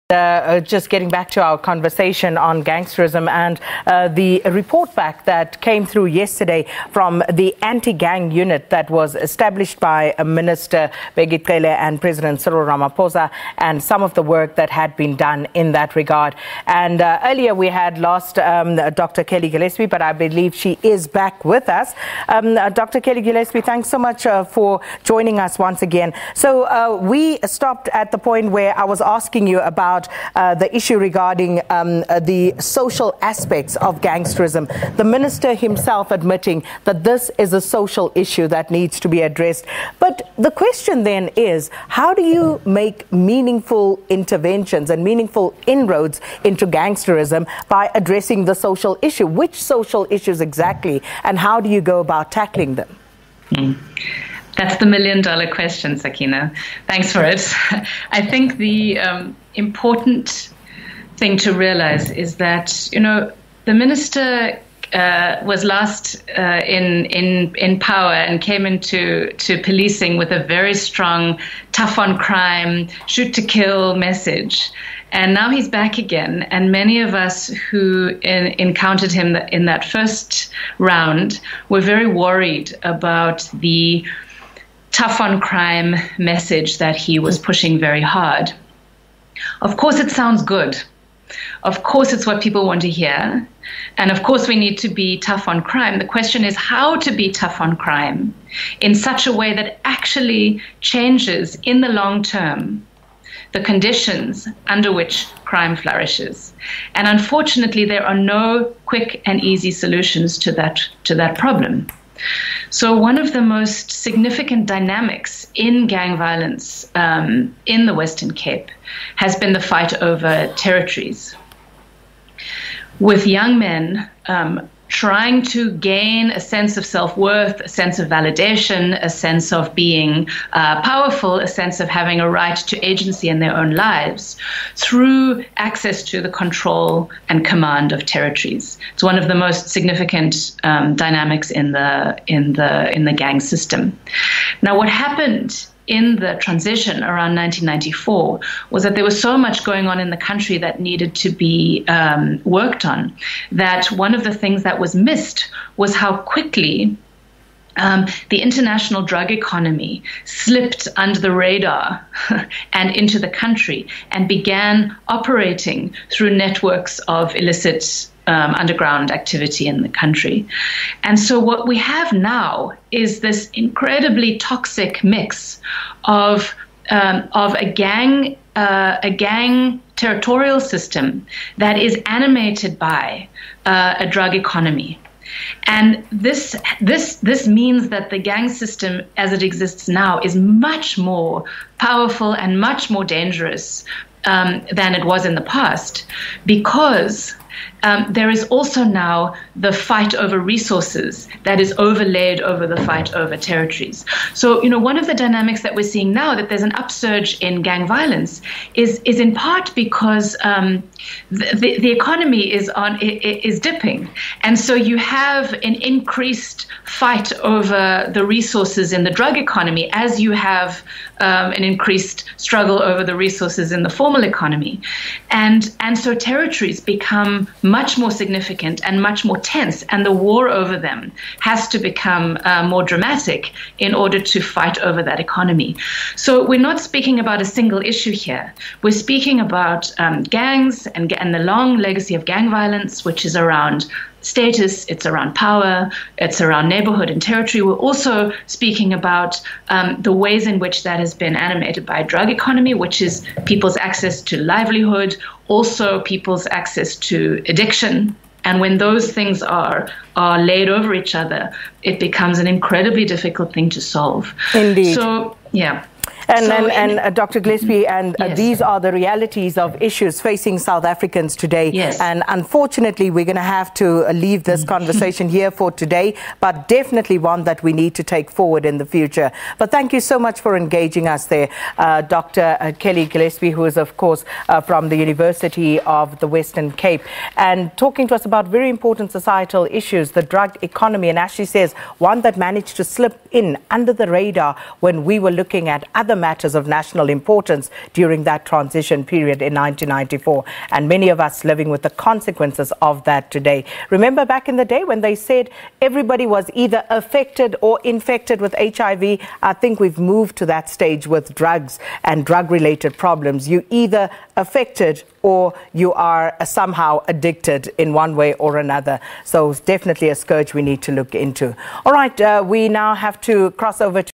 Just getting back to our conversation on gangsterism and the report back that came through yesterday from the anti-gang unit that was established by Minister Bheki Cele and President Cyril Ramaphosa, and some of the work that had been done in that regard. And earlier we had lost Dr. Kelly Gillespsie, but I believe she is back with us. Dr. Kelly Gillespsie, thanks so much for joining us once again. So we stopped at the point where I was asking you about the issue regarding the social aspects of gangsterism. The minister himself admitting that this is a social issue that needs to be addressed. But the question then is, how do you make meaningful interventions and meaningful inroads into gangsterism by addressing the social issue? Which social issues exactly, and how do you go about tackling them? That's the million-dollar question, Sakina. Thanks for it. I think the important thing to realize is that, you know, the minister was last in power and came into policing with a very strong, tough on crime, shoot to kill message. And now he's back again. And many of us who encountered him in that first round were very worried about the tough on crime message that he was pushing very hard. Of course, it sounds good. Of course, it's what people want to hear. And of course, we need to be tough on crime. The question is how to be tough on crime in such a way that actually changes in the long term the conditions under which crime flourishes. And unfortunately, there are no quick and easy solutions to that problem. So one of the most significant dynamics in gang violence in the Western Cape has been the fight over territories, with young men trying to gain a sense of self-worth, a sense of validation, a sense of being powerful, a sense of having a right to agency in their own lives through access to the control and command of territories. It's one of the most significant dynamics in the gang system. Now, what happened in the transition around 1994 was that there was so much going on in the country that needed to be worked on, that one of the things that was missed was how quickly the international drug economy slipped under the radar and into the country and began operating through networks of illicit underground activity in the country. And so what we have now is this incredibly toxic mix of a gang territorial system that is animated by a drug economy. And this means that the gang system as it exists now is much more powerful and much more dangerous than it was in the past, because there is also now the fight over resources that is overlaid over the fight over territories. So, you know, one of the dynamics that we're seeing now, that there's an upsurge in gang violence, is in part because the economy is dipping, and so you have an increased fight over the resources in the drug economy, as you have an increased struggle over the resources in the formal economy, and so territories become much more significant and much more tense, and the war over them has to become more dramatic in order to fight over that economy. So we're not speaking about a single issue here. We're speaking about gangs and the long legacy of gang violence, which is around status, it's around power, it's around neighborhood and territory. We're also speaking about the ways in which that has been animated by a drug economy, which is people's access to livelihood, also people's access to addiction. And when those things are laid over each other, it becomes an incredibly difficult thing to solve. Indeed. So, yeah. And Dr. Gillespsie, and yes. These are the realities of issues facing South Africans today. Yes. And unfortunately, we're going to have to leave this conversation here for today, but definitely one that we need to take forward in the future. But thank you so much for engaging us there, Dr. Kelly Gillespsie, who is, of course, from the University of the Western Cape, and talking to us about very important societal issues, the drug economy, and as she says, one that managed to slip in under the radar when we were looking at other matters of national importance during that transition period in 1994, and many of us living with the consequences of that today. Remember back in the day when they said everybody was either affected or infected with HIV? I think we've moved to that stage with drugs and drug-related problems. You either affected or you are somehow addicted in one way or another. So it's definitely a scourge we need to look into. All right, we now have to cross over to